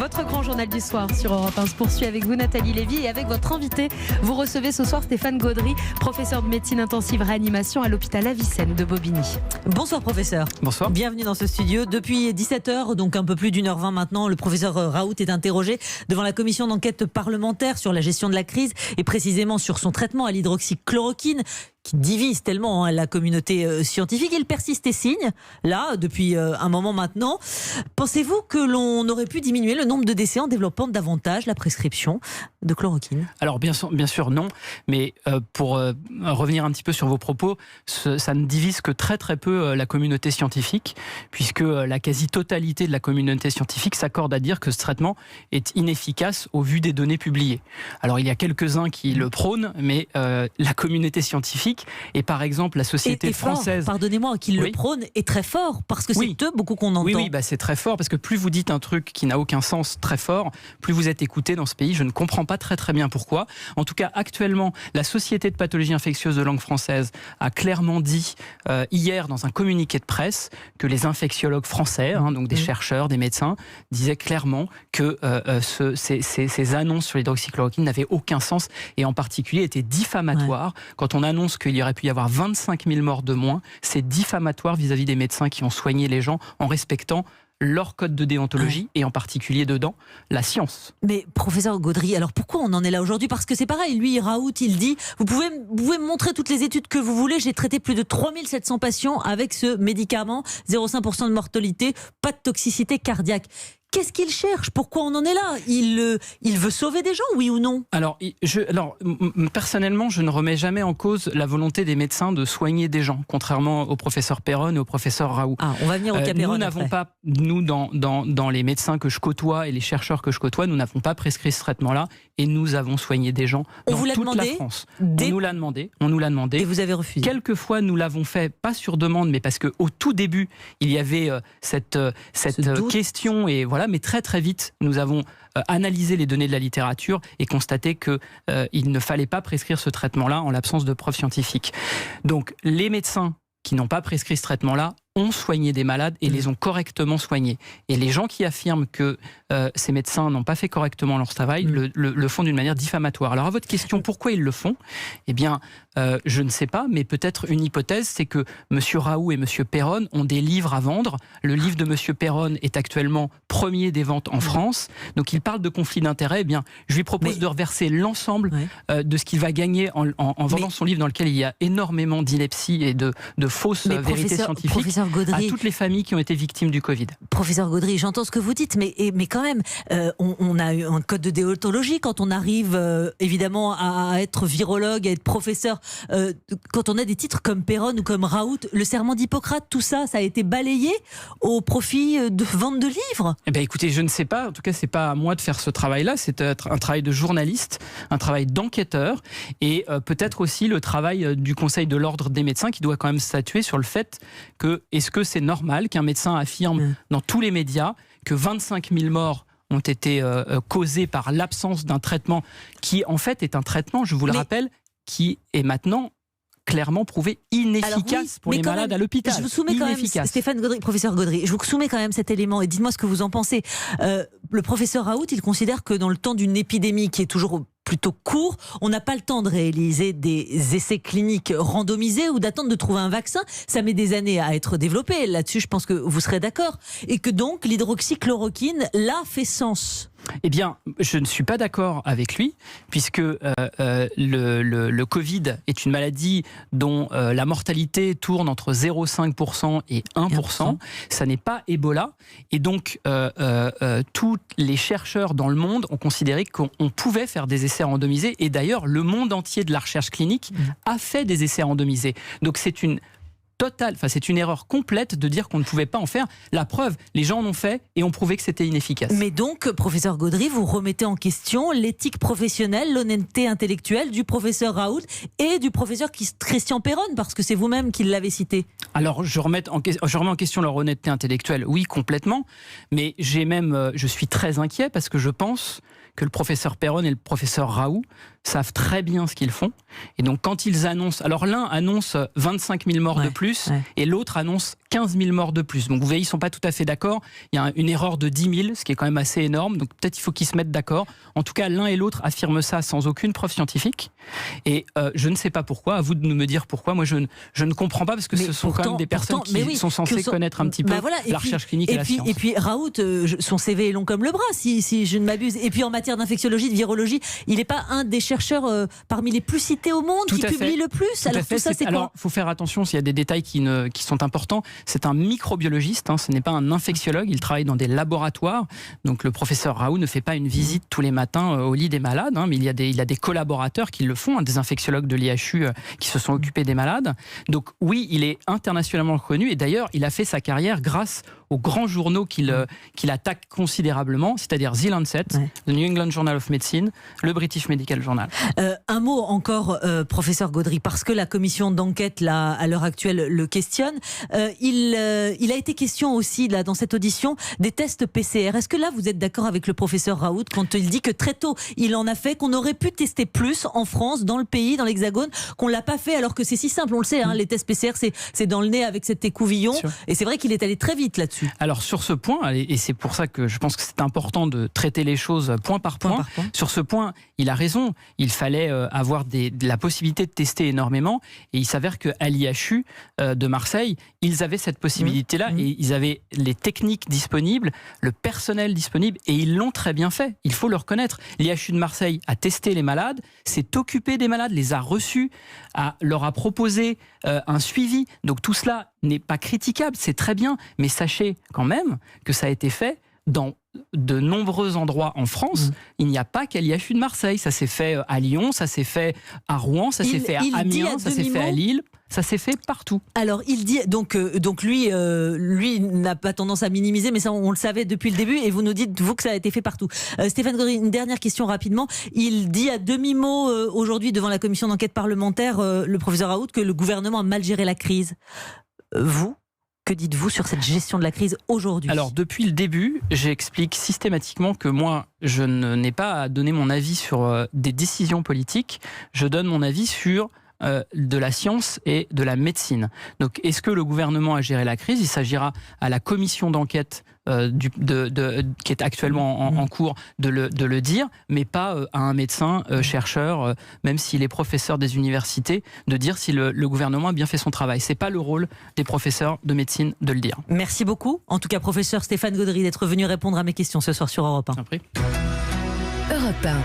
Votre grand journal du soir sur Europe 1 se poursuit avec vous, Nathalie Lévy, et avec votre invité. Vous recevez ce soir Stéphane Gaudry, professeur de médecine intensive réanimation à l'hôpital Avicenne de Bobigny. Bonsoir professeur. Bonsoir. Bienvenue dans ce studio. Depuis 17h, donc un peu plus d'1h20 maintenant, le professeur Raoult est interrogé devant la commission d'enquête parlementaire sur la gestion de la crise et précisément sur son traitement à l'hydroxychloroquine, qui divise tellement la communauté scientifique. Il persiste et signe, là, depuis un moment maintenant. Pensez-vous que l'on aurait pu diminuer le nombre de décès en développant davantage la prescription de chloroquine ? Alors bien sûr non, mais pour revenir un petit peu sur vos propos, ça ne divise que très très peu la communauté scientifique, puisque la quasi-totalité de la communauté scientifique s'accorde à dire que ce traitement est inefficace au vu des données publiées. Alors il y a quelques-uns qui le prônent, mais la communauté scientifique et par exemple la société française... Pardonnez-moi, qui le prône est très fort, parce que c'est eux beaucoup qu'on entend. Oui, c'est très fort, parce que plus vous dites un truc qui n'a aucun sens très fort, plus vous êtes écouté dans ce pays. Je ne comprends pas très bien pourquoi. En tout cas, actuellement, la Société de pathologie infectieuse de langue française a clairement dit hier dans un communiqué de presse que les infectiologues français, donc des chercheurs, des médecins, disaient clairement que ces annonces sur l'hydroxychloroquine n'avaient aucun sens et en particulier étaient diffamatoires. Quand on annonce qu'il y aurait pu y avoir 25 000 morts de moins, c'est diffamatoire vis-à-vis des médecins qui ont soigné les gens en respectant leur code de déontologie et en particulier dedans la science. Mais professeur Gaudry, alors pourquoi on en est là aujourd'hui ? Parce que c'est pareil, lui Raoult, il dit vous pouvez me montrer toutes les études que vous voulez, j'ai traité plus de 3700 patients avec ce médicament, 0,5% de mortalité, pas de toxicité cardiaque. Qu'est-ce qu'il cherche ? Pourquoi on en est là ? Il veut sauver des gens, oui ou non ? Alors, personnellement, je ne remets jamais en cause la volonté des médecins de soigner des gens, contrairement au professeur Perron et au professeur Raoult. On va venir au cas Perron. Nous n'avons pas, dans les médecins que je côtoie et les chercheurs que je côtoie, nous n'avons pas prescrit ce traitement-là et nous avons soigné des gens dans toute la France. On nous l'a demandé. Et vous avez refusé. Quelquefois, nous l'avons fait, pas sur demande, mais parce qu'au tout début, il y avait cette question et voilà. Mais très très vite, nous avons analysé les données de la littérature et constaté qu'il ne fallait pas prescrire ce traitement-là en l'absence de preuves scientifiques. Donc les médecins qui n'ont pas prescrit ce traitement-là ont soigné des malades et les ont correctement soignés. Et les gens qui affirment que ces médecins n'ont pas fait correctement leur travail le font d'une manière diffamatoire. Alors à votre question, pourquoi ils le font ? Eh bien, je ne sais pas, mais peut-être une hypothèse, c'est que M. Raoult et M. Perron ont des livres à vendre. Le livre de M. Perron est actuellement premier des ventes en France. Donc il parle de conflit d'intérêts. Eh bien, je lui propose de reverser l'ensemble de ce qu'il va gagner en vendant son livre dans lequel il y a énormément d'inepties et de fausses vérités scientifiques. Gaudry, à toutes les familles qui ont été victimes du Covid. Professeur Gaudry, j'entends ce que vous dites, mais quand même, on a un code de déontologie quand on arrive évidemment à être virologue, à être professeur. Quand on a des titres comme Perron ou comme Raoult, le serment d'Hippocrate, tout ça, ça a été balayé au profit de vente de livres. Eh bien, écoutez, je ne sais pas. En tout cas, c'est pas à moi de faire ce travail-là. C'est un travail de journaliste, un travail d'enquêteur, et peut-être aussi le travail du Conseil de l'ordre des médecins qui doit quand même statuer sur le fait que est-ce que c'est normal qu'un médecin affirme dans tous les médias que 25 000 morts ont été causées par l'absence d'un traitement qui, en fait, est un traitement, je vous le rappelle, qui est maintenant clairement prouvé inefficace pour les malades à l'hôpital. Je vous soumets quand même, Stéphane Gaudry, professeur Gaudry, je vous soumets quand même cet élément et dites-moi ce que vous en pensez. Le professeur Raoult, il considère que dans le temps d'une épidémie qui est toujours plutôt court, on n'a pas le temps de réaliser des essais cliniques randomisés ou d'attendre de trouver un vaccin. Ça met des années à être développé. Là-dessus, je pense que vous serez d'accord. Et que donc, l'hydroxychloroquine, là, fait sens. Eh bien, je ne suis pas d'accord avec lui, puisque le Covid est une maladie dont la mortalité tourne entre 0,5% et 1%. Ça n'est pas Ebola. Et donc, tous les chercheurs dans le monde ont considéré qu'on pouvait faire des essais randomisés. Et d'ailleurs, le monde entier de la recherche clinique a fait des essais randomisés. Donc, c'est une erreur complète de dire qu'on ne pouvait pas en faire. La preuve, les gens en ont fait et ont prouvé que c'était inefficace. Mais donc, professeur Gaudry, vous remettez en question l'éthique professionnelle, l'honnêteté intellectuelle du professeur Raoult et du professeur Christian Perron, parce que c'est vous-même qui l'avez cité. Alors, je remets en question leur honnêteté intellectuelle, oui, complètement, mais je suis très inquiet parce que je pense que le professeur Perron et le professeur Raoult savent très bien ce qu'ils font. Et donc, quand ils annoncent... Alors, l'un annonce 25 000 morts de plus et l'autre annonce 15 000 morts de plus. Donc vous voyez, ils ne sont pas tout à fait d'accord. Il y a une erreur de 10 000, ce qui est quand même assez énorme. Donc peut-être il faut qu'ils se mettent d'accord. En tout cas, l'un et l'autre affirment ça sans aucune preuve scientifique. Et je ne sais pas pourquoi. À vous de me dire pourquoi. Moi, je ne comprends pas, parce que ce sont quand même des personnes qui sont censées connaître un petit peu la recherche clinique et la science. Et puis Raoult, son CV est long comme le bras, si je ne m'abuse. Et puis en matière d'infectiologie, de virologie, il n'est pas un des chercheurs parmi les plus cités au monde, qui publie le plus. Alors tout ça, c'est quoi ? Alors, il faut faire attention, s'il y a des détails qui sont importants. C'est un microbiologiste, ce n'est pas un infectiologue. Il travaille dans des laboratoires. Donc le professeur Raoult ne fait pas une visite tous les matins au lit des malades, mais il a des collaborateurs qui le font, des infectiologues de l'IHU qui se sont occupés des malades. Donc oui, il est internationalement reconnu, et d'ailleurs, il a fait sa carrière grâce aux grands journaux qu'il attaque considérablement, c'est-à-dire The Lancet, le New England Journal of Medicine, le British Medical Journal. Un mot encore, professeur Gaudry, parce que la commission d'enquête, là, à l'heure actuelle, le questionne. Il a été question aussi, là, dans cette audition, des tests PCR. Est-ce que là, vous êtes d'accord avec le professeur Raoult quand il dit que très tôt, il en a fait, qu'on aurait pu tester plus en France, dans le pays, dans l'Hexagone, qu'on ne l'a pas fait, alors que c'est si simple, on le sait, les tests PCR, c'est dans le nez avec cet écouvillon, et c'est vrai qu'il est allé très vite là-dessus. Alors sur ce point, et c'est pour ça que je pense que c'est important de traiter les choses point par point, sur ce point, il a raison, il fallait avoir la possibilité de tester énormément, et il s'avère qu'à l'IHU de Marseille, ils avaient cette possibilité-là, et ils avaient les techniques disponibles, le personnel disponible, et ils l'ont très bien fait, il faut le reconnaître. L'IHU de Marseille a testé les malades, s'est occupé des malades, les a reçus, leur a proposé un suivi, donc tout cela n'est pas critiquable, c'est très bien, mais sachez quand même que ça a été fait dans de nombreux endroits en France. Il n'y a pas qu'à l'IHU de Marseille, ça s'est fait à Lyon, ça s'est fait à Rouen, ça s'est fait à Amiens, ça s'est fait à Lille. Ça s'est fait partout. Alors, il dit, donc lui n'a pas tendance à minimiser, mais ça, on le savait depuis le début, et vous nous dites, vous, que ça a été fait partout. Stéphane Gaudry, une dernière question rapidement. Il dit à demi-mot aujourd'hui devant la commission d'enquête parlementaire, le professeur Raoult, que le gouvernement a mal géré la crise. Vous, que dites-vous sur cette gestion de la crise aujourd'hui ? Alors, depuis le début, j'explique systématiquement que moi, je n'ai pas à donner mon avis sur des décisions politiques. Je donne mon avis sur de la science et de la médecine. Donc, est-ce que le gouvernement a géré la crise ? Il s'agira à la commission d'enquête qui est actuellement en cours de le dire, mais pas à un médecin, chercheur, même s'il est professeur des universités, de dire si le gouvernement a bien fait son travail. C'est pas le rôle des professeurs de médecine de le dire. Merci beaucoup, en tout cas professeur Stéphane Gaudry, d'être venu répondre à mes questions ce soir sur Europe 1. Après. Europe 1.